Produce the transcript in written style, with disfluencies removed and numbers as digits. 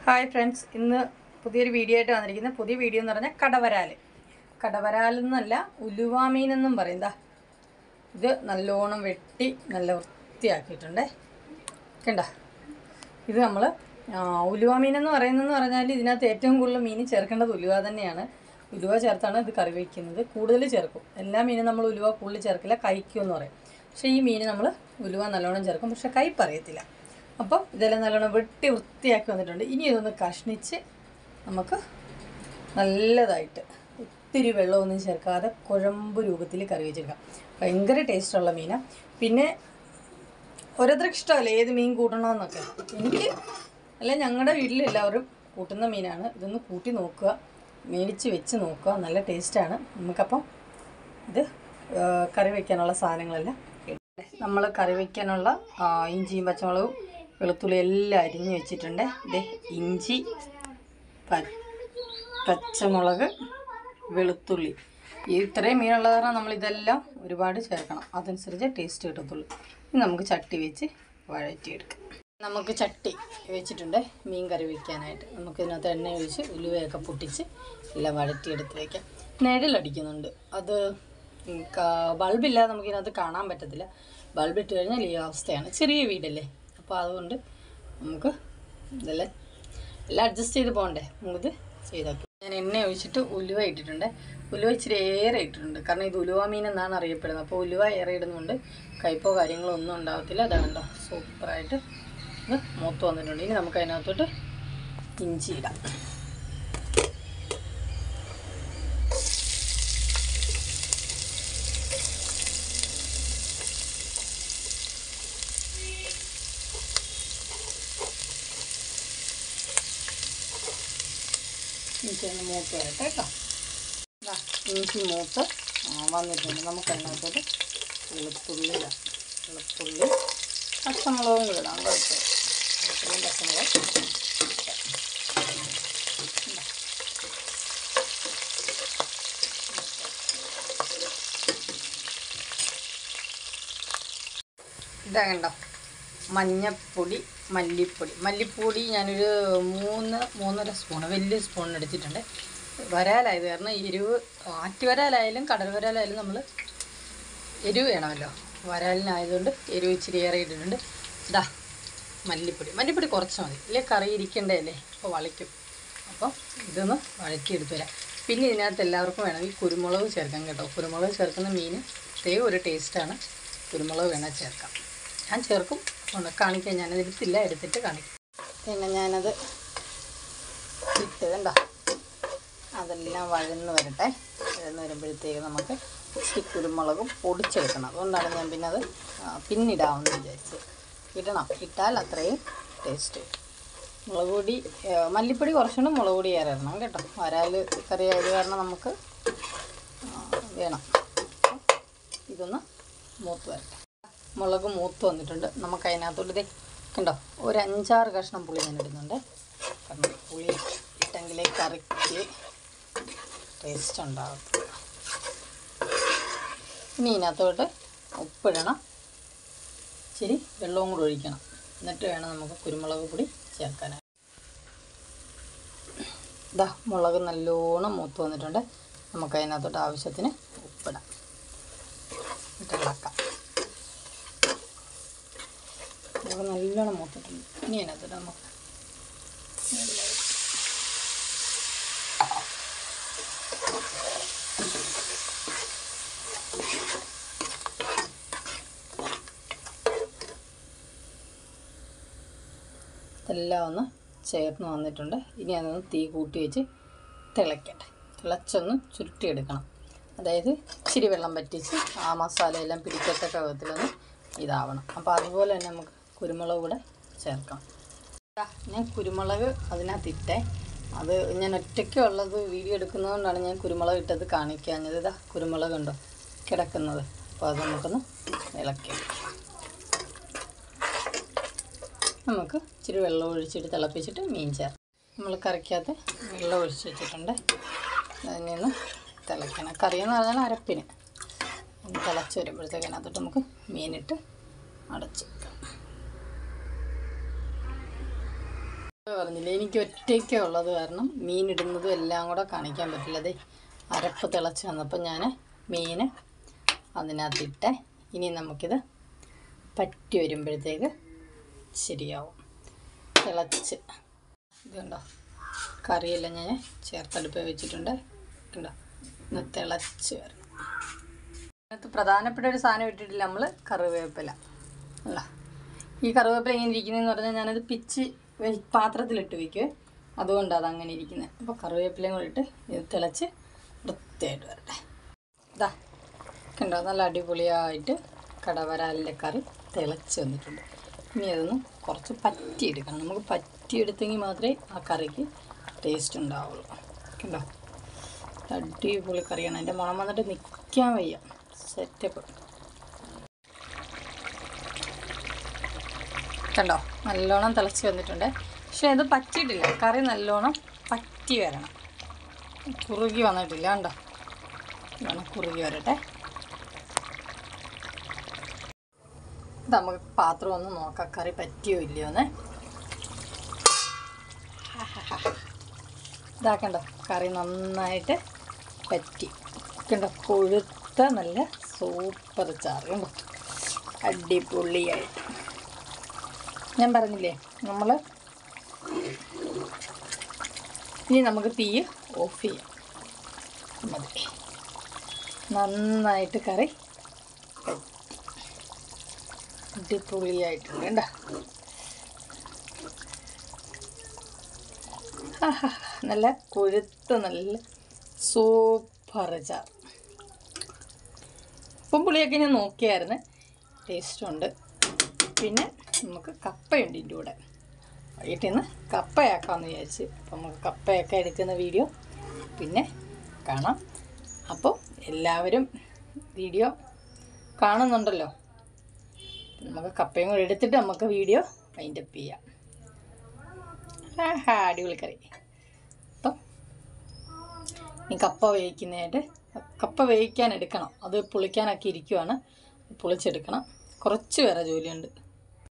Hi friends, ഇന്ന് പുതിയൊരു video ആയിട്ട് വന്നിരിക്കുന്നത്. പുതിയ വീഡിയോ എന്ന് പറഞ്ഞാൽ കടവരാലെന്നല്ല, ഉലുവാമീനെന്നും പറയുന്നതാ. ഇത് നല്ലോണം വെട്ടി നല്ല വൃത്തിയാക്കിയിട്ടുണ്ടേ. കണ്ട, ഇത് നമ്മൾ ഉലുവാമീനെന്ന് പറഞ്ഞാൽ ഇതിനകത്ത് ഏറ്റവും കൂടുതൽ മീൻ ചേർക്കേണ്ടത് ഉലുവ തന്നെയാണ്. ഉലുവ ചേർത്താണ് ഇത് കറി വയ്ക്കുന്നത്. കൂടുതൽ ചേർക്കും. എല്ലാ മീനും നമ്മൾ ഉലുവ കൂടുതൽ ചേർക്കില്ല, കയ്ക്കുമെന്ന് പറയും. പക്ഷേ ഈ മീൻ നമ്മൾ ഉലുവ നല്ലോണം ചേർക്കും, പക്ഷേ കയ്പറിയത്തില്ല. അപ്പോൾ ഇതെല്ലാം നല്ലോണം വെട്ടി വൃത്തിയാക്കി വന്നിട്ടുണ്ട്. ഇനി ഇതൊന്ന് കഷ്ണിച്ച് നമുക്ക് നല്ലതായിട്ട് ഒത്തിരി വെള്ളമൊന്നും ചേർക്കാതെ കുഴമ്പ് രൂപത്തിൽ കറി വെച്ചെടുക്കാം. ഭയങ്കര ടേസ്റ്റുള്ള മീനാണ്. പിന്നെ ഓരോരുത്തർക്ക് ഇഷ്ടമല്ലേ ഏത് മീൻ കൂട്ടണമെന്നൊക്കെ. എനിക്ക് അല്ല, ഞങ്ങളുടെ വീട്ടിലെല്ലാവരും കൂട്ടുന്ന മീനാണ്. ഇതൊന്ന് കൂട്ടി നോക്കുക, മേടിച്ച് വെച്ച് നോക്കുക, നല്ല ടേസ്റ്റാണ്. നമുക്കപ്പം ഇത് കറി വയ്ക്കാനുള്ള സാധനങ്ങളെല്ലാം നമ്മൾ കറി വയ്ക്കാനുള്ള ഇഞ്ചിയും പച്ചമുളകും വെളുത്തുള്ളി എല്ലാം അരിഞ്ഞ് വെച്ചിട്ടുണ്ട്. ഇത് ഇഞ്ചി, പച്ചമുളക്, വെളുത്തുള്ളി, ഇത്രയും മീനുള്ള കാരണം നമ്മളിതെല്ലാം ഒരുപാട് ചേർക്കണം. അതനുസരിച്ച് ടേസ്റ്റ് കിട്ടത്തുള്ളൂ. ഇനി നമുക്ക് ചട്ടി വെച്ച് വഴറ്റിയെടുക്കാം. നമുക്ക് ചട്ടി വെച്ചിട്ടുണ്ട് മീൻ കറി വയ്ക്കാനായിട്ട്. നമുക്കിതിനകത്ത് എണ്ണ ഒഴിച്ച് ഉലുവയൊക്കെ പൊട്ടിച്ച് എല്ലാം വഴറ്റിയെടുത്ത് വയ്ക്കാം. നിഴലടിക്കുന്നുണ്ട്. അത് ബൾബില്ലാതെ നമുക്കിതിനകത്ത് കാണാൻ പറ്റത്തില്ല. ബൾബ് ഇട്ട് കഴിഞ്ഞാൽ ഈ അവസ്ഥയാണ്. ചെറിയ വീടല്ലേ, അപ്പോൾ അതുകൊണ്ട് നമുക്ക് എല്ലാം അഡ്ജസ്റ്റ് ചെയ്ത് പോകണ്ടേ. നമുക്കിത് ചെയ്താക്കി. ഞാൻ എണ്ണ ഒഴിച്ചിട്ട് ഉലുവ ഇട്ടിട്ടുണ്ട്. ഉലുവ ഇച്ചിരി ഏറെ ഇട്ടിട്ടുണ്ട്, കാരണം ഇത് ഉലുവ മീൻ എന്നാണ് അറിയപ്പെടുന്നത്. അപ്പോൾ ഉലുവ ഏറെ ഇടുന്നുണ്ട് കയ്പോ കാര്യങ്ങളോ ഒന്നും ഉണ്ടാകത്തില്ല. അതാണല്ലോ സൂപ്പറായിട്ട് ഇത് മൂത്ത് വന്നിട്ടുണ്ട്. ഇനി നമുക്ക് അതിനകത്തോട്ട് ഇഞ്ചി ഇടാം. ഇഞ്ചിയൊന്ന് മൂത്ത് വരട്ടെ കേട്ടോ. ഇഞ്ചി മൂത്ത് വന്നിട്ടുണ്ട്. നമുക്കതിനകത്തോട്ട് വെളുത്തുള്ളി ഇടാം. വെളുത്തുള്ളി പച്ചമുളകും കൂടെ ഇടാം. കുഴപ്പമില്ല. വെളുത്തുള്ളിയും പച്ചമുളകും ഇതാ കണ്ടോ. മഞ്ഞപ്പൊടി, മല്ലിപ്പൊടി ഞാനൊരു 3-3.5 സ്പൂണ് വലിയ സ്പൂണിന് എടുത്തിട്ടുണ്ട്. വരാലായത് കാരണം എരിവ്, ആറ്റുവരാലായാലും കടൽ വരാലായാലും നമ്മൾ എരിവ് വേണമല്ലോ. വരാലിനായതുകൊണ്ട് എരിവ് ഇച്ചിരി ഏറെ ഇട്ടിട്ടുണ്ട്. ഇതാ മല്ലിപ്പൊടി കുറച്ച് മതി, ഇല്ലേ കറി ഇരിക്കേണ്ടതല്ലേ, അപ്പോൾ വളിക്കും. അപ്പം ഇതൊന്ന് വഴറ്റിയെടുത്ത് വരാം. പിന്നെ ഇതിനകത്ത് എല്ലാവർക്കും വേണമെങ്കിൽ കുരുമുളക് ചേർക്കാം കേട്ടോ. കുരുമുളക് ചേർക്കുന്ന മീൻ പ്രത്യേക ഒരു ടേസ്റ്റാണ്. കുരുമുളക് വേണേൽ ചേർക്കാം. ഞാൻ ചേർക്കും, കാണിക്കാൻ ഞാനതെടുത്തില്ല, എടുത്തിട്ട് കാണിക്കും. പിന്നെ ഞാനത് ഇട്ട് കണ്ടോ, അതെല്ലാം വഴന്ന് വരട്ടെ. വഴന്ന് വരുമ്പോഴത്തേക്ക് നമുക്ക് ഇച്ചിരി കുരുമുളകും പൊടിച്ചെടുക്കണം. അതുകൊണ്ടാണ് ഞാൻ പിന്നെ അത് പിന്നിടാമെന്ന് വിചാരിച്ചത്. ഇട്ടാൽ അത്രയും ടേസ്റ്റ്. മുളക് പൊടി, മല്ലിപ്പൊടി കുറച്ചുകൊണ്ട് മുളക് പൊടി ഏറെ ഇടണം കേട്ടോ. വരാൽ കറി ആയത് കാരണം നമുക്ക് വേണം. ഇതൊന്ന് മൂത്ത് വരട്ടെ. മുളക് മൂത്ത് വന്നിട്ടുണ്ട്. നമുക്ക് അതിനകത്തോട്ട് ഇത് കണ്ടോ, ഒരു 5-6 കഷ്ണം പുളി ഞാൻ ഇടുന്നുണ്ട്. കാരണം പുളി ഇട്ടെങ്കിലേ കറിക്ക് ടേസ്റ്റ് ഉണ്ടാകും. ഇനി ഇതിനകത്തോട്ട് ഉപ്പിടണം, ഇച്ചിരി വെള്ളവും കൂടി ഒഴിക്കണം. എന്നിട്ട് വേണം നമുക്ക് കുരുമുളക് പൊടി ചേർക്കാനായി. ഇതാ മുളക് നല്ലോണം മൂത്ത് വന്നിട്ടുണ്ട്. നമുക്ക് അതിനകത്തോട്ട് ആവശ്യത്തിന് ഉപ്പിടാം, ഇളക്കാം. നല്ലോണം മൂത്തിട്ടുണ്ട്. ഇനി അതിനകത്ത് നമുക്ക് ഇതെല്ലാം ഒന്ന് ചേർന്ന് വന്നിട്ടുണ്ട്. ഇനി അതൊന്ന് തീ കൂട്ടി വെച്ച് തിളയ്ക്കട്ടെ. തിളച്ചൊന്ന് ചുരുട്ടിയെടുക്കണം. അതായത് ഇച്ചിരി വെള്ളം പറ്റിച്ച് ആ മസാലയെല്ലാം പിടിക്കത്തക്ക വിധത്തിലൊന്ന് ഇതാവണം. അപ്പോൾ അതുപോലെ തന്നെ നമുക്ക് കുരുമുളക് കൂടെ ചേർക്കാം. ഞാൻ കുരുമുളക് അതിനകത്തിട്ടേ, അത് ഞാൻ ഒറ്റയ്ക്കുള്ളത് വീഡിയോ എടുക്കുന്നതുകൊണ്ടാണ് ഞാൻ കുരുമുളക് ഇട്ടത് കാണിക്കാഞ്ഞത്. ഇതാ കുരുമുളക് ഉണ്ടോ കിടക്കുന്നത്. അപ്പോൾ അത് നമുക്കൊന്ന് ഇളക്കി നമുക്ക് ഇച്ചിരി വെള്ളം ഒഴിച്ചിട്ട് തിളപ്പിച്ചിട്ട് മീൻ ചേർക്കാം. നമ്മൾ കറിക്കകത്ത് വെള്ളം ഒഴിച്ച് വെച്ചിട്ടുണ്ട്. അതിനെ ഒന്ന് തിളയ്ക്കണം. കറിയെന്ന് പറഞ്ഞാൽ അരപ്പിന് തിളച്ച് വരുമ്പോഴത്തേക്ക് അതിനകത്തോട്ട് നമുക്ക് മീനിട്ട് അടച്ച് വെക്കാം. പറഞ്ഞില്ലേ, എനിക്ക് ഒറ്റയ്ക്കേ ഉള്ളത് കാരണം മീൻ ഇടുന്നതും എല്ലാം കൂടെ കാണിക്കാൻ പറ്റില്ല. അതെ, അരപ്പ് തിളച്ച് വന്നപ്പോൾ ഞാൻ മീൻ അതിനകത്തിട്ടെ. ഇനി നമുക്കിത് പറ്റി വരുമ്പോഴത്തേക്ക് ശരിയാവും. തിളച്ച് ഇതുണ്ടോ, കറിയെല്ലാം ഞാൻ ചേർത്തെടുപ്പ് വെച്ചിട്ടുണ്ട്. കണ്ടോ, ഒന്ന് തിളച്ച് വരണം. അതിനകത്ത് പ്രധാനപ്പെട്ട ഒരു സാധനം ഇട്ടിട്ടില്ല നമ്മൾ, കറിവേപ്പില. അല്ല, ഈ കറിവേപ്പില ഇങ്ങനെ ഇരിക്കുന്നതെന്ന് പറഞ്ഞാൽ ഞാനത് പിച്ച് പാത്രത്തിലിട്ട് വയ്ക്കുവേ, അതുകൊണ്ടാണ് അതങ്ങനെ ഇരിക്കുന്നത്. അപ്പോൾ കറിവേപ്പിലയും കൂടെ ഇട്ട് ഇത് തിളച്ച് വൃത്തിയായിട്ട് വരട്ടെ. ഇതാ കണ്ടോ, നല്ല അടിപൊളിയായിട്ട് കടവരാലിൻ്റെ കറി തിളച്ച് വന്നിട്ടുണ്ട്. ഇനി അതൊന്ന് കുറച്ച് പറ്റിയെടുക്കണം. നമുക്ക് പറ്റിയെടുത്തെങ്കിൽ മാത്രമേ ആ കറിക്ക് ടേസ്റ്റ് ഉണ്ടാവുള്ളൂ. കണ്ടോ, അടിപൊളി കറിയാണ്. എൻ്റെ മണം വന്നിട്ട് നിൽക്കാൻ വയ്യ. സെറ്റപ്പ് കണ്ടോ, നല്ലോണം തിളച്ച് വന്നിട്ടുണ്ട്. പക്ഷേ ഇത് പറ്റിയിട്ടില്ല, കറി നല്ലോണം പറ്റി വരണം. കുറുകി വന്നിട്ടില്ല. കണ്ടോ, നല്ലോണം കുറുകി വരട്ടെ. ഇത് നമുക്ക് പാത്രം ഒന്ന് നോക്കാം, കറി പറ്റിയോ ഇല്ലയോ എന്ന്. ഇതാക്കണ്ടോ, കറി നന്നായിട്ട് പറ്റി. കണ്ടോ, കൊഴുത്ത നല്ല സൂപ്പർ ചാറ്. കണ്ടോ, അടിപൊളിയായിട്ട്. ഞാൻ പറഞ്ഞില്ലേ, ഇനി നമുക്ക് തീ ഓഫ് ചെയ്യാം. മതി, നന്നായിട്ട് കറി അടിപൊളിയായിട്ടുണ്ട്. കണ്ടോ, നല്ല കൊഴുത്ത നല്ല സൂപ്പർ ചാറ്. ഉപ്പും പുളിയൊക്കെ ഞാൻ നോക്കിയായിരുന്നു, ടേസ്റ്റുണ്ട്. പിന്നെ നമുക്ക് കപ്പയുണ്ട് ഇതിൻ്റെ കൂടെ. വൈകിട്ട് ഇന്ന് കപ്പയാക്കാമെന്ന് വിചാരിച്ച്. അപ്പം നമുക്ക് കപ്പയൊക്കെ എടുക്കുന്ന വീഡിയോ പിന്നെ കാണാം. അപ്പോൾ എല്ലാവരും വീഡിയോ കാണുന്നുണ്ടല്ലോ. നമുക്ക് കപ്പയും കൂടെ എടുത്തിട്ട് നമുക്ക് വീഡിയോ വൈൻഡപ്പ് ചെയ്യാം. അടിപൊളി കറി. അപ്പം ഈ കപ്പ വേവിക്കുന്നതായിട്ട്, കപ്പ വേവിക്കാൻ എടുക്കണം. അത് പുളിക്കാനൊക്കെ ഇരിക്കുവാണ്, പുളിച്ചെടുക്കണം. കുറച്ച് വേറെ ജോലിയുണ്ട്.